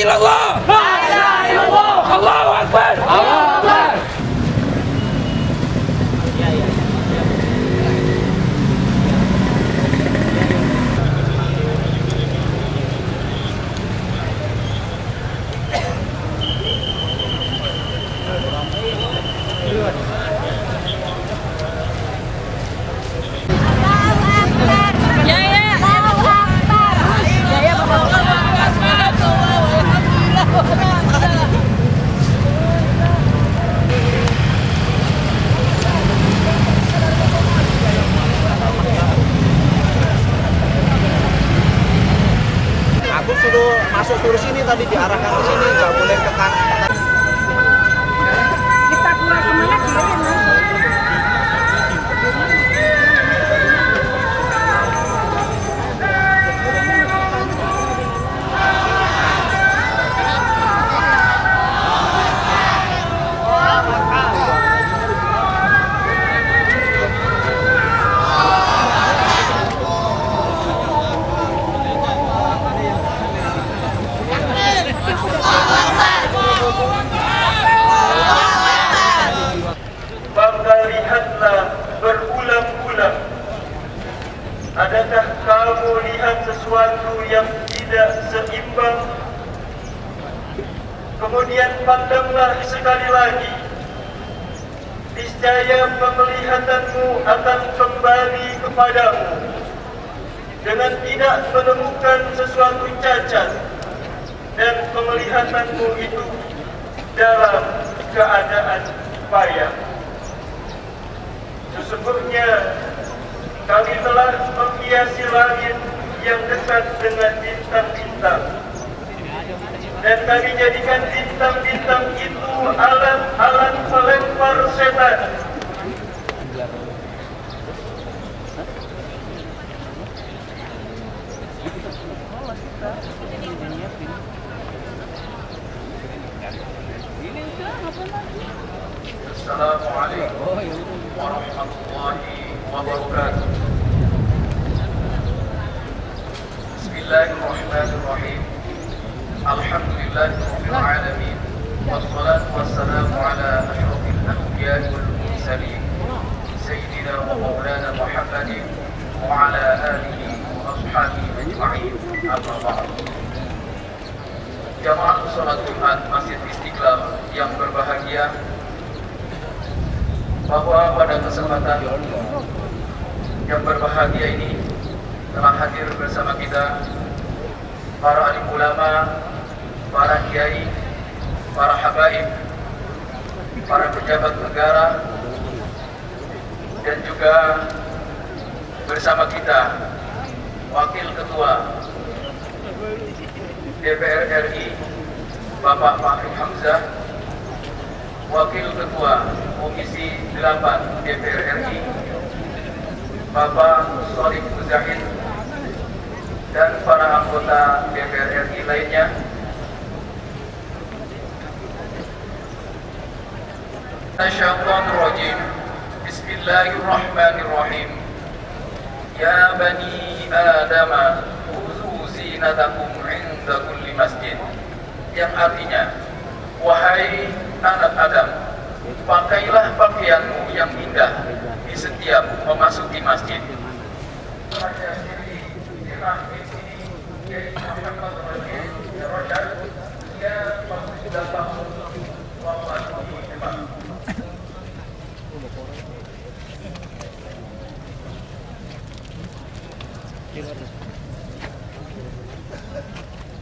illallah. La ilaha illallah. Allahu akbar. Allahu akbar. Aku suruh masuk suruh sini tadi, diarahkan ke sini, nggak boleh ke kanan. Kita keluar kemana kiri, Mas? Maka lihatlah berulang-ulang. Adakah kamu lihat sesuatu yang tidak seimbang? Kemudian pandanglah sekali lagi. Niscaya penglihatanmu akan kembali kepadamu dengan tidak menemukan sesuatu cacat, dan penglihatanmu itu dalam keadaan payah. Sesungguhnya kami telah menghiasi langit yang dekat dengan bintang-bintang, dan kami jadikan bintang-bintang itu alat-alat pelempar setan. Assalamualaikum warahmatullahi wabarakatuh. Bismillahirrahmanirrahim. Alhamdulillahirabbil alamin. Wassalatu wassalamu ala asyrafil anbiya'i wal mursalin sayyidina wa maulana Muhammadin wa ala alihi wa ashabihi ajma'in. Amma ba'd. Jamaah salat Jumat Masjid Istiqlal yang berbahagia, bahwa pada kesempatan yang berbahagia ini telah hadir bersama kita para alim ulama, para kiai, para habaib, para pejabat negara, dan juga bersama kita Wakil Ketua DPR RI Bapak Fahri Hamzah, Wakil Ketua Komisi 8 DPR RI Bapak Shalih Muzahid, dan para anggota DPR RI lainnya. Asyaitonirrajim. Bismillahirrahmanirrahim. Ya bani Adam, khuzu zinatakum inda kulli masjid. Yang artinya, wahai anak Adam, pakailah pakaianmu yang indah di setiap memasuki masjid.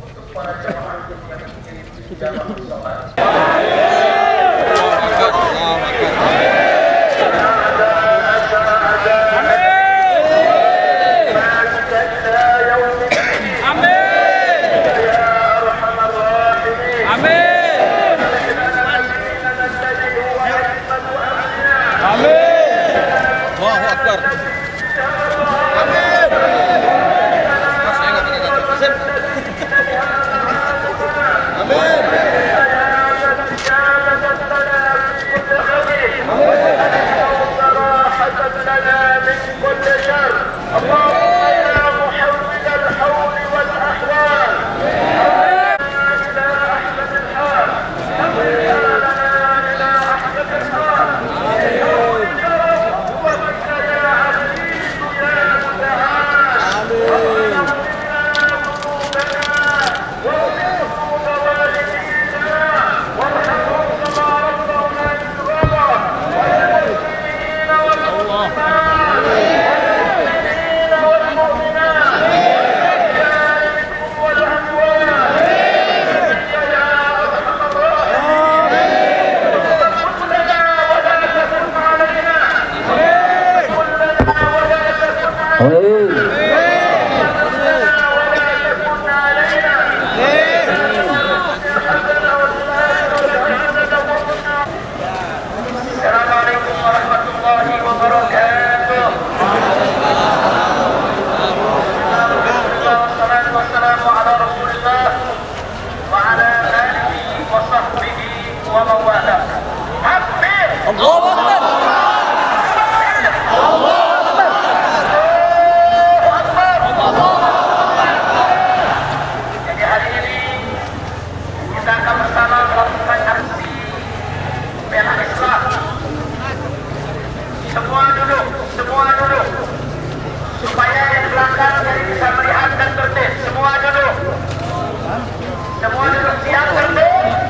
Untuk para jamaah yang mengirim jamaah sholat.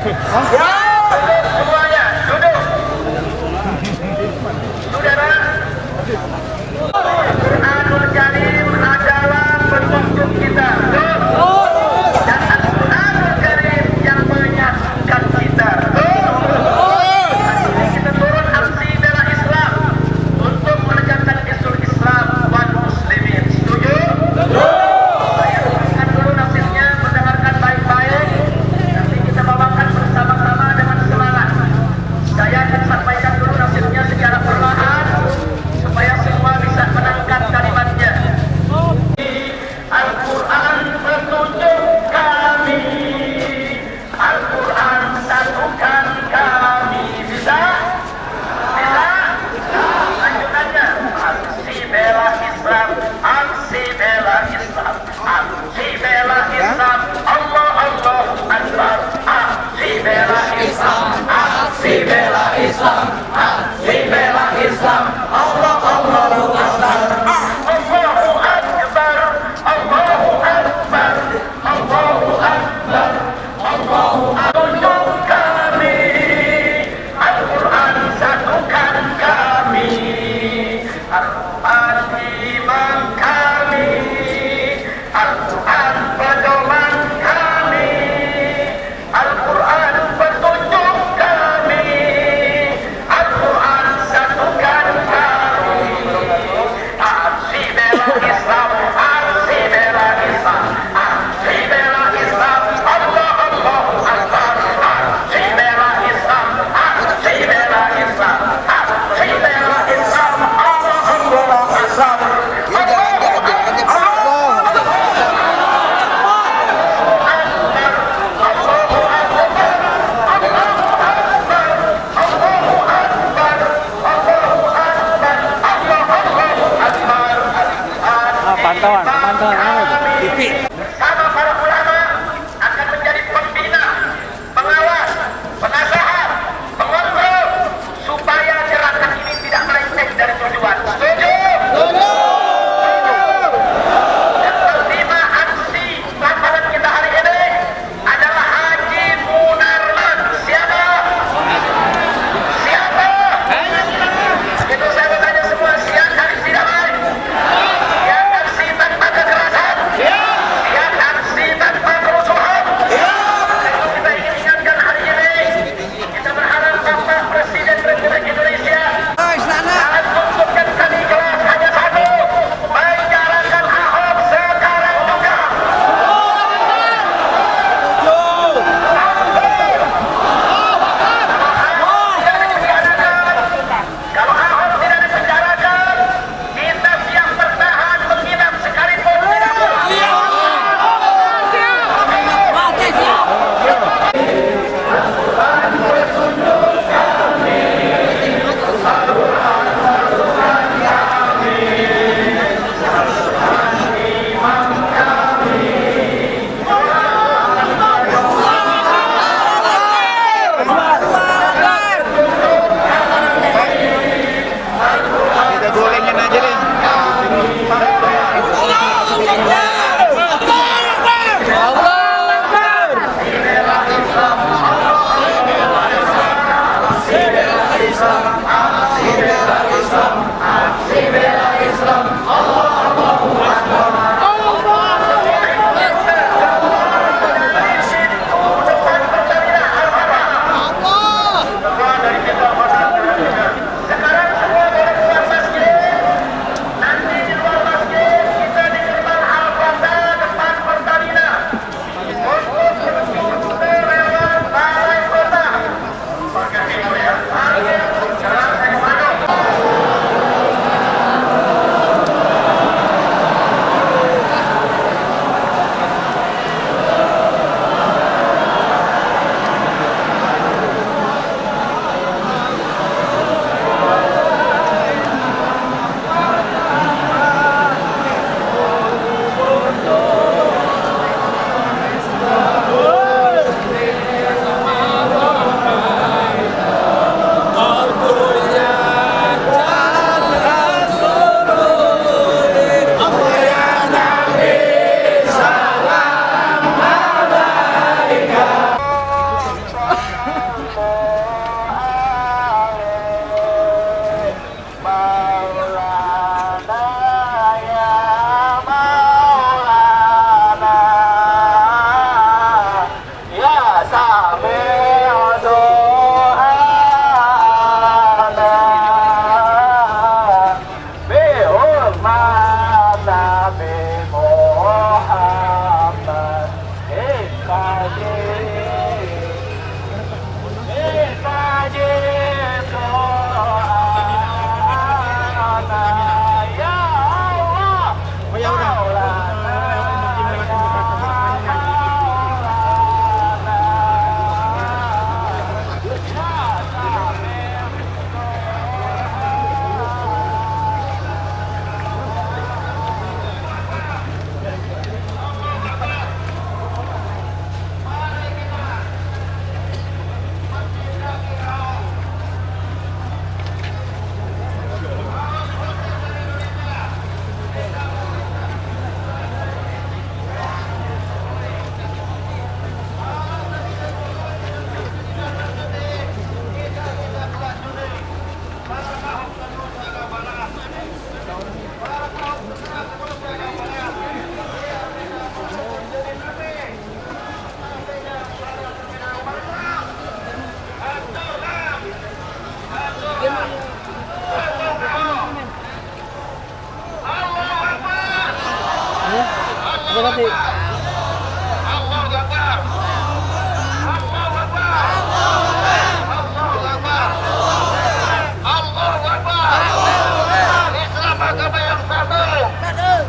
Duduk semuanya, duduk. Saudara, Al-Quranul Karim adalah penuntut kita. Dan Al-Quranul Karim yang menyatukan kita. Hari ini kita turun aksi bela Islam untuk menegakkan isul Islam wal muslimin. Setuju? Saya tuliskan dulu nasibnya, mendengarkan baik-baik. Nanti kita bawakan bersama-sama dengan semangat.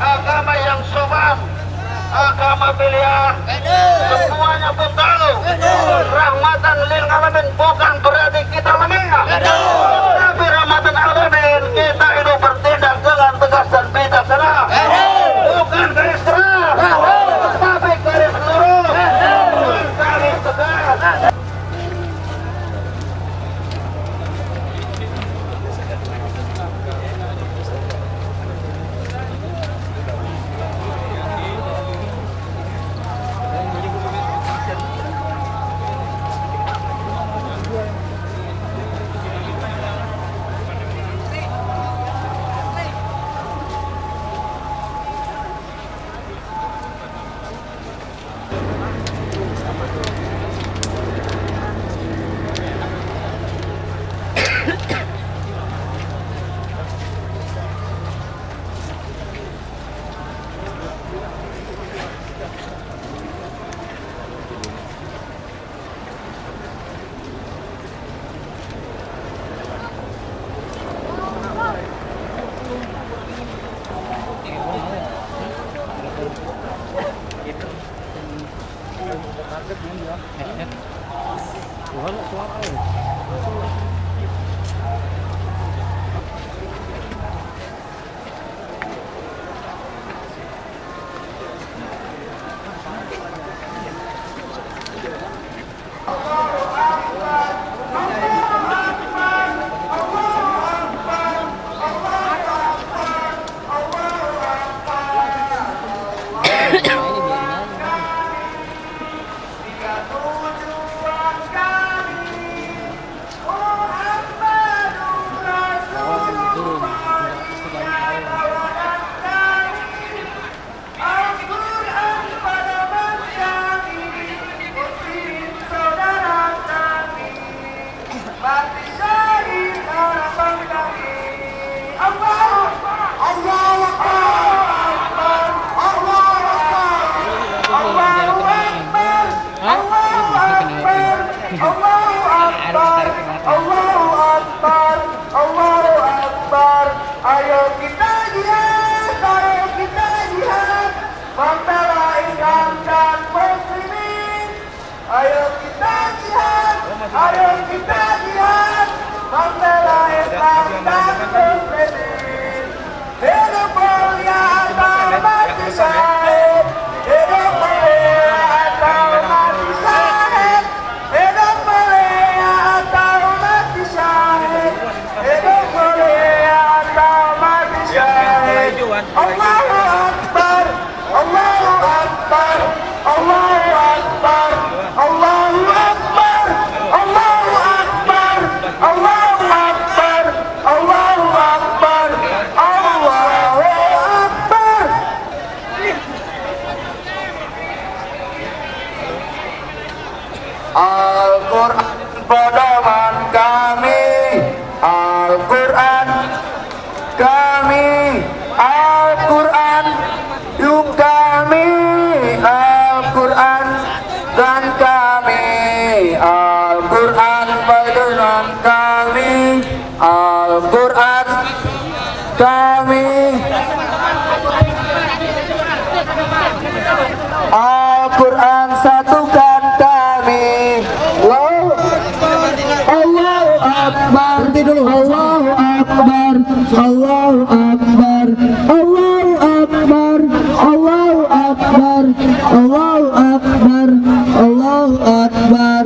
Agama yang sopan, agama pilihan, semuanya pun tahu. Rahmatan lil alamin bukan berarti kita lemah, tapi rahmatan alamin kita itu bertindak dengan tegas dan bijaksana, bukan garis keras, tapi garis lurus, garis tegas. Al-Quran pedoman kami, Al-Quran kami, Al-Quran yuk kami, Al-Quran dan kami. dulu. Allahu Akbar, Allahu Akbar, Allahu Akbar, Allahu Akbar, Allahu Akbar, Allahu Akbar.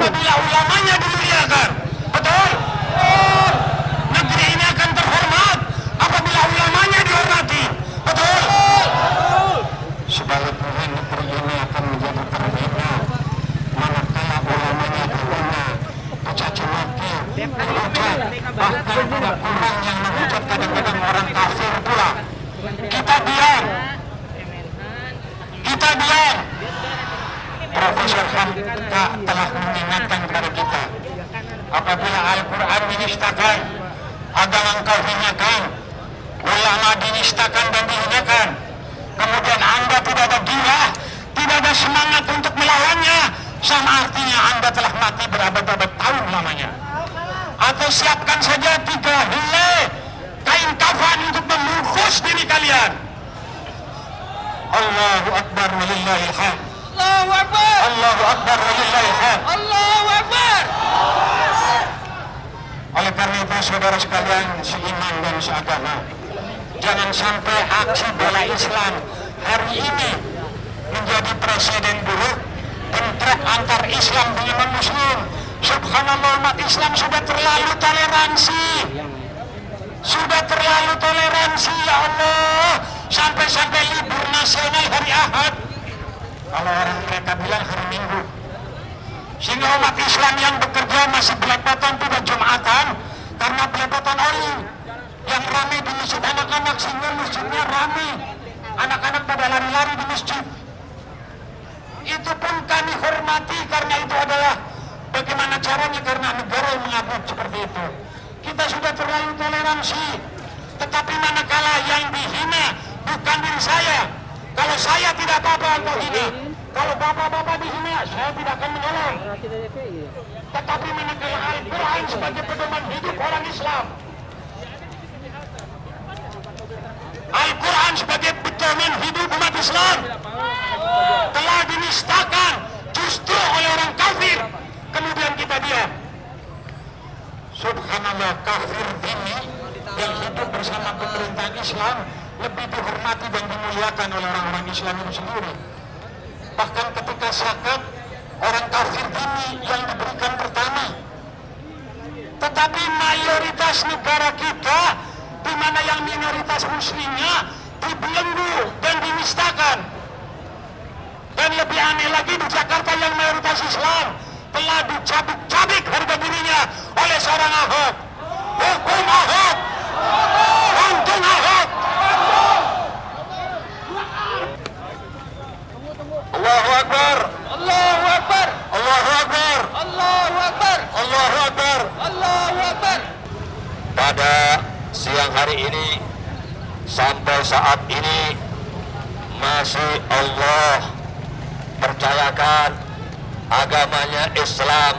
apabila ulamanya dimuliakan. Betul? Negeri ini akan terhormat apabila ulamanya dihormati. Betul? Sebaliknya negeri ini akan menjadi terhina manakala ulamanya dihina, dicaci maki, dihujat, bahkan tidak kurang yang menghujat kadang-kadang orang kafir pula. Kita diam. Kita diam. Profesor Hamka telah mengingatkan kepada kita, apabila Al-Quran dinistakan, agama engkau hinakan, ulama dinistakan dan dihinakan, kemudian Anda tidak ada gairah, tidak ada semangat untuk melawannya, sama artinya Anda telah mati berabad-abad tahun lamanya. Atau siapkan saja 3 helai kain kafan untuk membungkus diri kalian. Allahu Akbar walillahil hamd. Allahu Akbar. Allahu Akbar walillahil hamd. Allahu Akbar. Oleh karena itu saudara sekalian seiman dan seagama, jangan sampai aksi bela Islam hari ini menjadi presiden buruk, bentrok antar Islam dengan Muslim. Subhanallah, umat Islam sudah terlalu toleransi. Sudah terlalu toleransi, ya Allah. Sampai-sampai libur nasional hari Ahad, kalau orang mereka bilang hari Minggu. Sehingga umat Islam yang bekerja masih belepotan, tidak Jumatan, karena belepotan oli. Yang ramai di masjid anak-anak, sehingga masjidnya ramai. Anak-anak pada lari-lari di masjid. Itu pun kami hormati, karena itu adalah bagaimana caranya, karena negara yang mengabut seperti itu. Kita sudah terlalu toleransi. Tetapi manakala yang dihina bukan diri saya, kalau saya tidak apa-apa untuk hina, kalau bapak-bapak dihina, saya tidak akan menolong. Tetapi manakala Al-Quran sebagai pedoman hidup orang Islam, Al-Quran sebagai pedoman hidup umat Islam telah dinistakan justru oleh orang kafir, kemudian kita diam. Subhanallah, kafir ini yang hidup bersama pemerintahan Islam lebih dihormati dan dimuliakan oleh orang-orang Islam itu sendiri. Bahkan ketika zakat, orang kafir ini yang diberikan pertama. Tetapi mayoritas negara kita, di mana yang minoritas muslimnya dibelenggu dan dinistakan. Dan lebih aneh lagi, di Jakarta yang mayoritas Islam telah dicabik-cabik harga dirinya oleh seorang Ahok. Hukum Ahok, untung Ahok. Allahu Akbar. Allahu Akbar. Allahu Akbar. Allahu Akbar. Allahu Akbar. Allahu Akbar. Pada siang hari ini sampai saat ini masih Allah percayakan agamanya Islam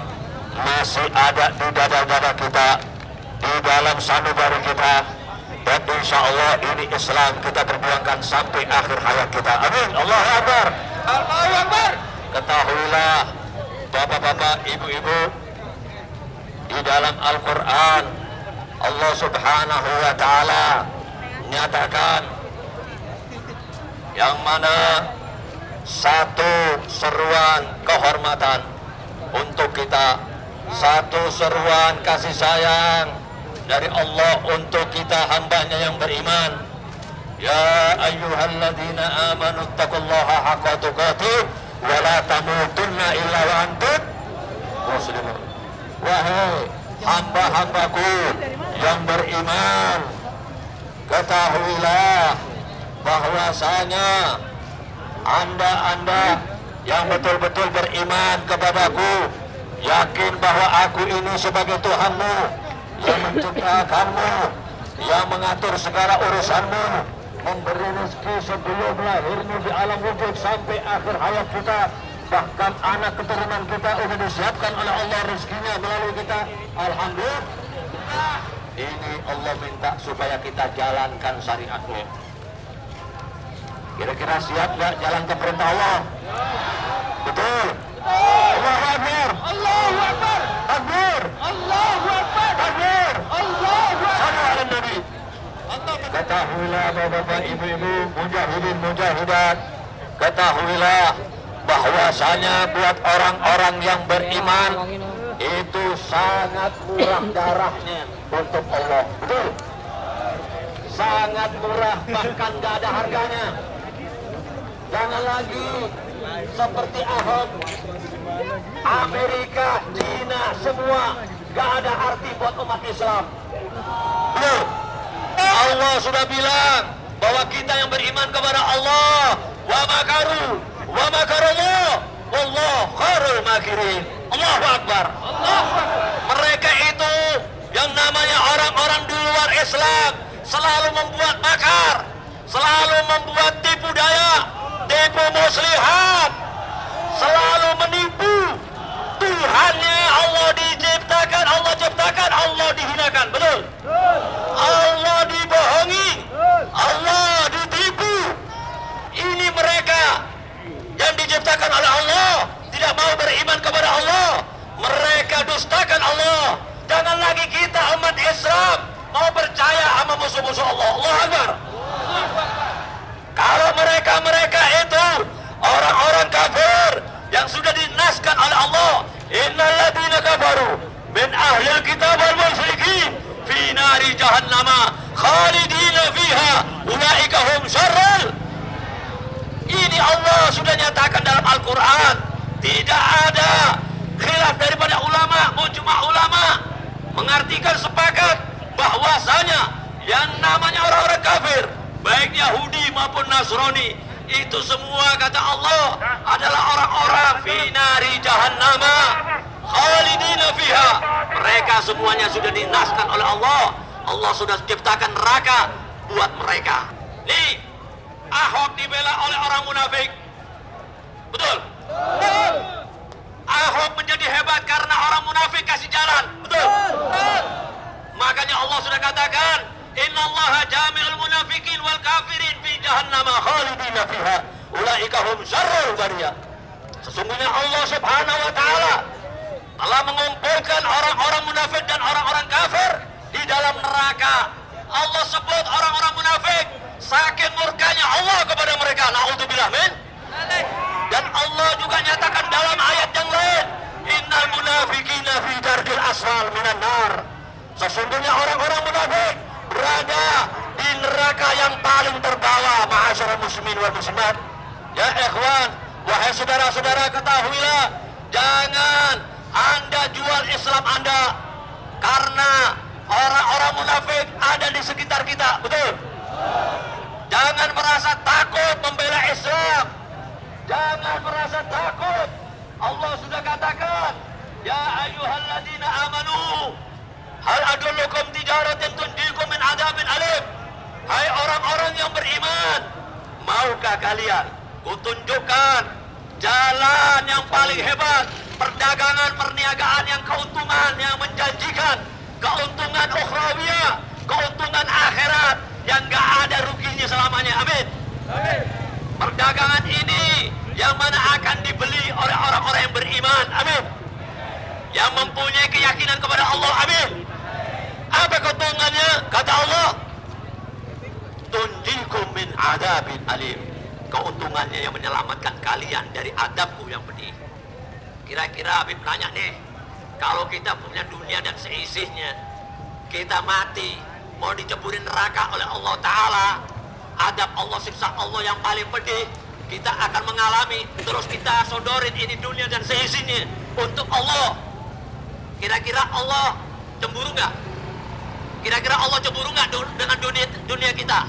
masih ada di dada-dada kita, di dalam sanubari kita, dan insya Allah ini Islam kita perjuangkan sampai akhir hayat kita. Amin. Allahu Akbar. Allahu Akbar. Ketahuilah bapak-bapak, ibu-ibu, di dalam Al-Quran Allah Subhanahu wa Ta'ala menyatakan yang mana satu seruan kehormatan untuk kita, satu seruan kasih sayang dari Allah untuk kita hambanya yang beriman. Ya ayyuhalladzina amanu taqullaha haqqa tuqatih wa la tamutunna illa wa antum muslimun. Wahai hamba-hambaku yang beriman, ketahuilah bahwasanya Anda yang betul-betul beriman kepadaku, yakin bahwa aku ini sebagai Tuhanmu yang menciptakanmu, yang mengatur segala urusanmu, memberi rezeki sebelum lahirmu di alam wujud sampai akhir hayat kita, bahkan anak keturunan kita sudah disiapkan oleh Allah rezekinya melalui kita. Alhamdulillah. Ini Allah minta supaya kita jalankan syariatnya. Kira-kira siap nggak jalan ke perintah Allah? Betul. Allahu Akbar. Allahu Akbar. Takbir. Allahu Akbar. Takbir. Allahu Akbar. Sallu ala Nabi. Ketahuilah bapak-bapak, ibu-ibu, mujahidin, mujahidat, ketahuilah bahwasanya buat orang-orang yang beriman itu sangat murah darahnya untuk Allah. Betul. Sangat murah, bahkan gak ada harganya. Jangan lagi seperti Ahok, Amerika, Cina, semua gak ada arti buat umat Islam. Betul. Allah sudah bilang bahwa kita yang beriman kepada Allah, wa makaru wa makarullah wallahu khairul makirin. Allahu Akbar. Mereka itu yang namanya orang-orang di luar Islam selalu membuat makar, selalu membuat tipu daya, tipu muslihat, selalu menipu Tuhannya. Allah diciptakan, Allah ciptakan, Allah dihinakan. Betul. Allah dibohongi, Allah ditipu. Ini mereka yang diciptakan oleh Allah tidak mau beriman kepada Allah, mereka dustakan Allah. Jangan lagi kita umat Islam mau percaya sama musuh-musuh Allah. Allahu Akbar. Kalau mereka itu orang-orang kafir yang sudah dinaskan oleh Allah, innal ladzina kafaru min ahlil kitab wal musyrikin fi nari jahannama khalidina fiha ulaika hum syarrul. Ini Allah sudah nyatakan dalam Al-Quran. Tidak ada khilaf daripada ulama, mujma' ulama mengartikan sepakat bahwasanya yang namanya orang-orang kafir, baik Yahudi maupun Nasrani, itu semua kata Allah adalah orang-orang fi nari jahannama khalidina fiha. Mereka semuanya sudah dinaskan oleh Allah. Allah sudah ciptakan neraka buat mereka. Nih, Ahok dibela oleh orang munafik. Betul? Betul. Ahok menjadi hebat karena orang munafik kasih jalan. Betul? Betul. Makanya Allah sudah katakan, innallaha jami'ul munafikin wal kafirin fi jahannama khalidina fiha ulaika hum syarrul bariyah. Sesungguhnya Allah Subhanahu wa Ta'ala telah mengumpulkan orang-orang munafik dan orang-orang kafir di dalam neraka. Allah sebut orang-orang munafik saking murkanya Allah kepada mereka. Na'udzubillah min. Dan Allah juga nyatakan dalam ayat yang lain, innal munafiqina fi darkil asfal minan nar. Sesungguhnya orang-orang munafik berada di neraka yang paling terbawah. Ma'asyiral muslimin wal muslimat. Ya ikhwan, wahai saudara-saudara, ketahuilah, jangan Anda jual Islam Anda karena orang-orang munafik ada di sekitar kita. Betul? Jangan merasa takut membela Islam. Jangan merasa takut. Allah sudah katakan, ya ayyuhalladzina amanu hal adullukum tijaratin tunjikum min adzabin alim. Hai orang-orang yang beriman, Maukah kalian kutunjukkan jalan yang paling hebat, perdagangan perniagaan yang keuntungan yang menjanjikan, keuntungan ukhrawiyah, keuntungan akhirat yang gak ada ruginya selamanya. Amin. Perdagangan ini yang mana akan dibeli oleh orang-orang yang beriman. Amin. Yang mempunyai keyakinan kepada Allah. Amin. Apa keuntungannya? Kata Allah, tunjikum min adabin alim. Keuntungannya yang menyelamatkan kalian dari adabku yang pedih. Kira-kira Habib nanya nih, kalau kita punya dunia dan seisinya, kita mati, mau diceburin neraka oleh Allah Ta'ala, adab Allah, siksa Allah yang paling pedih, kita akan mengalami, terus kita sodorin ini dunia dan seisinya untuk Allah. Kira-kira Allah cemburu nggak? Kira-kira Allah cemburu nggak dengan dunia kita?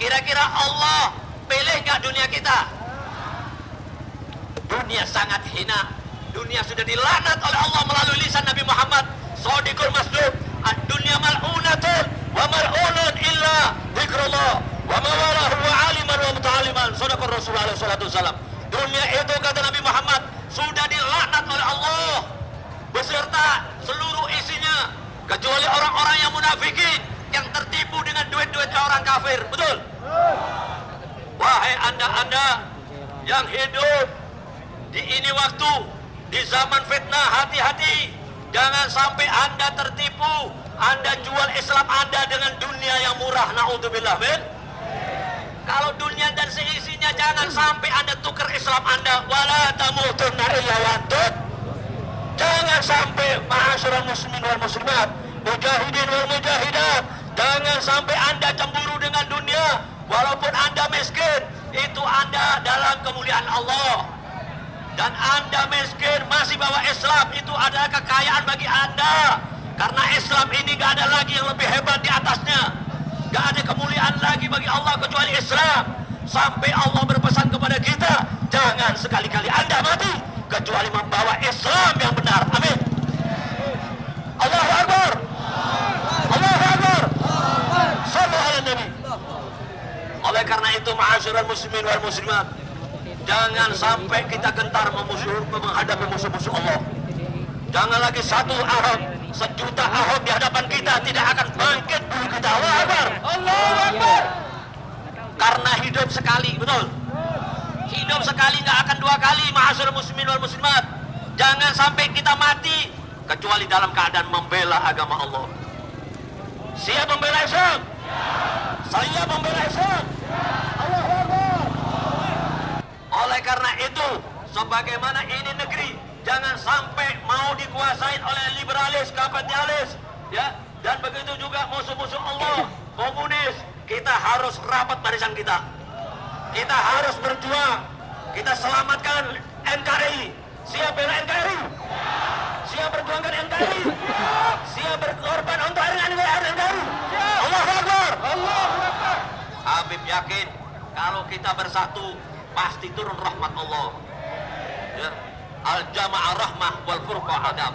Kira-kira Allah pilih nggak dunia kita? Dunia sangat hina. Dunia sudah dilaknat oleh Allah melalui lisan Nabi Muhammad Shadiqul Masduq. Ad-dunya mal'unatun wa mal'unun illa dzikrullah wa mawalahu wa aliman wa muta'aliman. Shadaqar Rasulullah sallallahu alaihi wasallam. Dunia itu, kata Nabi Muhammad, sudah dilaknat oleh Allah beserta seluruh isinya, kecuali orang-orang yang munafikin yang tertipu dengan duit-duit orang kafir. Betul? Wahai anda-anda yang hidup di ini waktu, di zaman fitnah, hati-hati. Jangan sampai anda tertipu. Anda jual Islam anda dengan dunia yang murah. Na'udzubillah min. Kalau dunia dan seisinya, jangan sampai anda tukar Islam anda. Wala tamutunna illa wa antum. Jangan sampai, ma'asyiral muslimin wal muslimat, mujahidin wal mujahidat, jangan sampai anda cemburu dengan dunia. Walaupun anda miskin, itu anda dalam kemuliaan Allah. Dan anda miskin masih bawa Islam, itu adalah kekayaan bagi anda. Karena Islam ini gak ada lagi yang lebih hebat di atasnya. Gak ada kemuliaan lagi bagi Allah kecuali Islam. Sampai Allah berpesan kepada kita, jangan sekali-kali anda mati kecuali membawa Islam yang benar. Amin. Allahu Akbar. Allahu Akbar. Sallu ala Nabi. Oleh karena itu, ma'asyiral muslimin wal muslimat, jangan sampai kita gentar menghadapi musuh-musuh Allah. Jangan lagi satu Ahok, sejuta Ahok di hadapan kita tidak akan bangkit dulu kita. Allahu Akbar. Allahu Akbar. Karena hidup sekali, betul. Hidup sekali, nggak akan dua kali, ma'asyiral muslimin wal muslimat. Jangan sampai kita mati kecuali dalam keadaan membela agama Allah. Siap membela Islam? Saya membela Islam. Allahu Akbar. Oleh karena itu, sebagaimana ini negeri, jangan sampai mau dikuasain oleh liberalis, kapitalis, ya. Dan begitu juga musuh-musuh Allah, komunis. Kita harus rapat barisan kita. Kita harus berjuang. Kita selamatkan NKRI. Siap bela NKRI? Siap berjuangkan NKRI? Siap berkorban untuk NKRI? Allahu Akbar. Habib yakin kalau kita bersatu pasti turun rahmat Allah. Ya. Al-jama'ah rahmah wal furqah adab.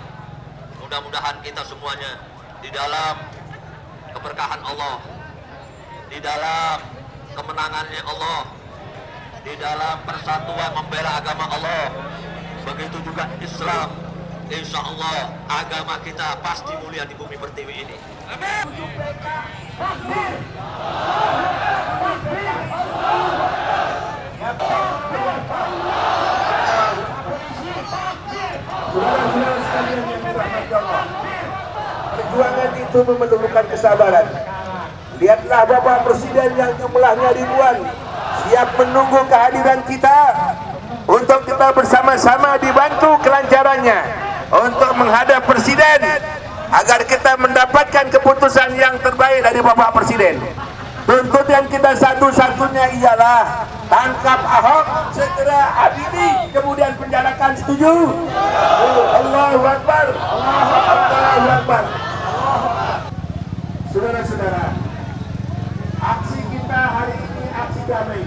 Mudah-mudahan kita semuanya di dalam keberkahan Allah, di dalam kemenangannya Allah, di dalam persatuan membela agama Allah. Begitu juga Islam. Insya Allah agama kita pasti mulia di bumi pertiwi ini. Amin. Saudara-saudara sekalian yang dirahmati Allah, perjuangan itu memerlukan kesabaran. Lihatlah Bapak Presiden yang jumlahnya ribuan siap menunggu kehadiran kita untuk kita bersama-sama dibantu kelancarannya untuk menghadap Presiden agar kita mendapatkan keputusan yang terbaik dari Bapak Presiden. Tuntutan kita satu-satunya ialah tangkap Ahok, segera adili, kemudian penjarakan. Setuju? Allahu Akbar. Allahu Akbar. Saudara-saudara, aksi kita hari ini aksi damai.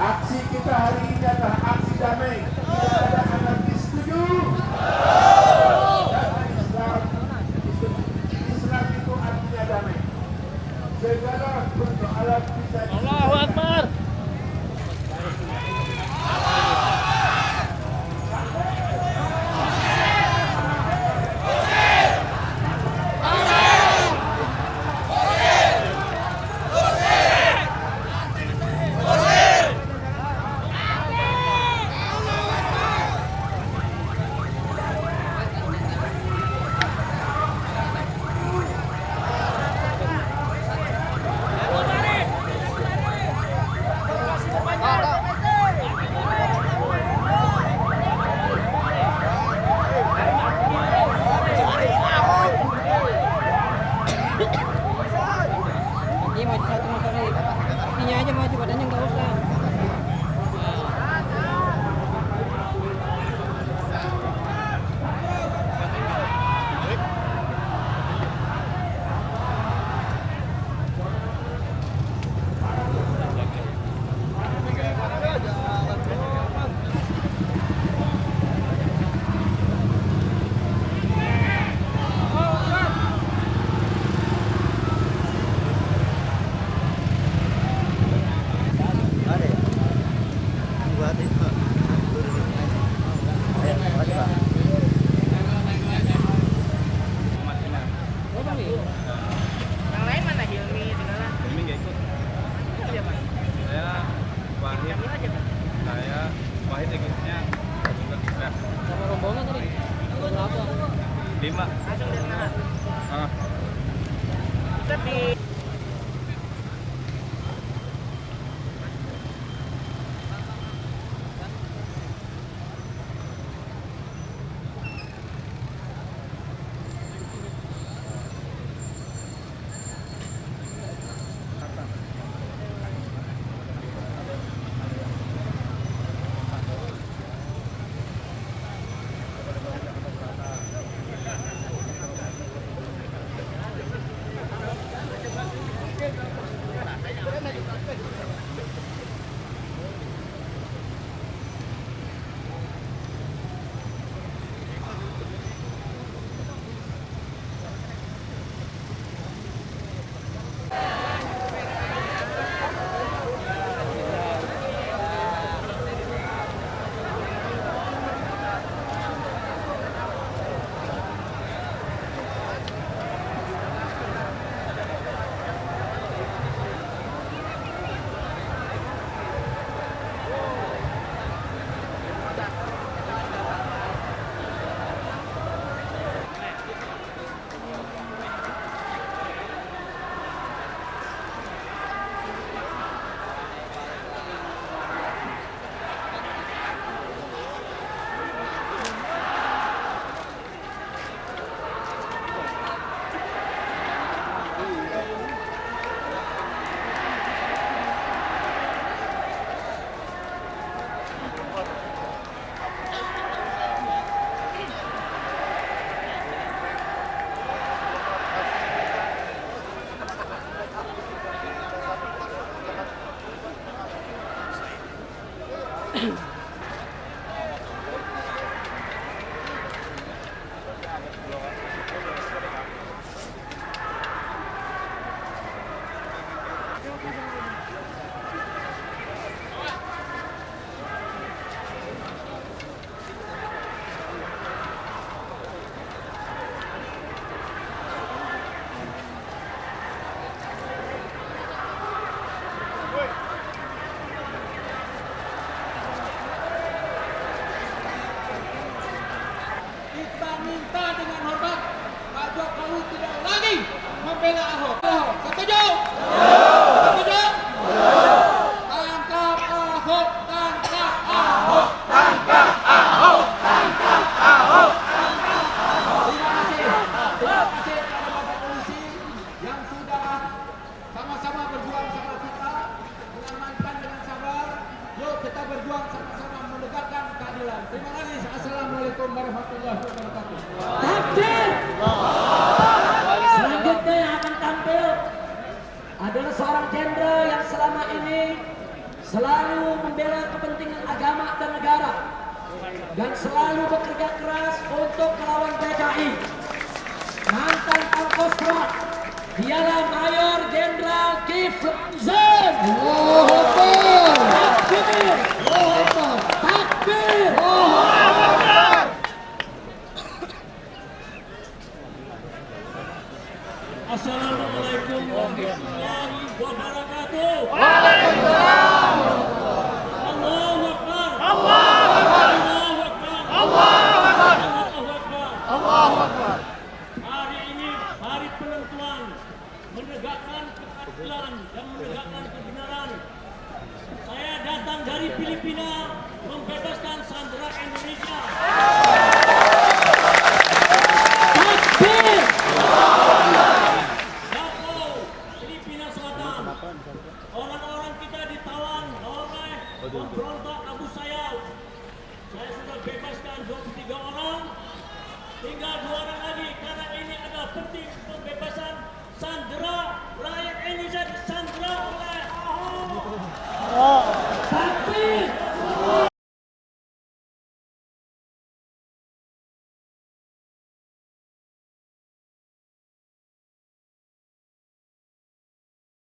Aksi kita hari ini adalah aksi damai. Tidak ada anarkis. Setuju? Islam itu artinya damai. Segala Allahu Akbar. Ini maju satu motor lagi. Kakinya aja maju, badannya nggak usah. Yang lain mana? Hilmi segala. Hilmi nggak ikut. Itu siapa? Saya Wahid. Hilmi aja kan? Saya Wahid ikutnya juga. Sama rombongan tadi. Berapa? 5. Langsung dari mana? Ah. Kita di minta dengan hormat Pak Jokowi tidak lagi membela Ahok. Setuju? Setuju? Tangkap Ahok, tangkap Ahok, tangkap Ahok, tangkap Ahok. Terima kasih kepada Bapak Polisi yang sudah sama-sama berjuang sama kita, mengamankan dengan sabar. Yuk kita berjuang sama-sama menegakkan keadilan. Terima kasih. Assalamualaikum warahmatullahi wabarakatuh. Takbir! Selanjutnya yang akan tampil adalah seorang jenderal yang selama ini selalu membela kepentingan agama dan negara dan selalu bekerja keras untuk melawan PKI. Mantan Pangkostrat ialah Mayor Jenderal Kiflan Zain. Takbir! Takbir! Assalamualaikum warahmatullahi wabarakatuh. Waalaikumsalam. Allahu Akbar. Allahu Akbar. Allahu Akbar. Allahu Akbar. Hari ini hari penentuan menegakkan keadilan dan menegakkan kebenaran. Saya datang dari Filipina membebaskan sandera Indonesia. Takbir! Filipina Selatan, orang-orang kita ditawan oleh pemberontak Abu Sayyaf. Saya sudah bebaskan 23 orang, tinggal 2 orang lagi karena ini adalah penting pembebasan sandera rakyat Indonesia.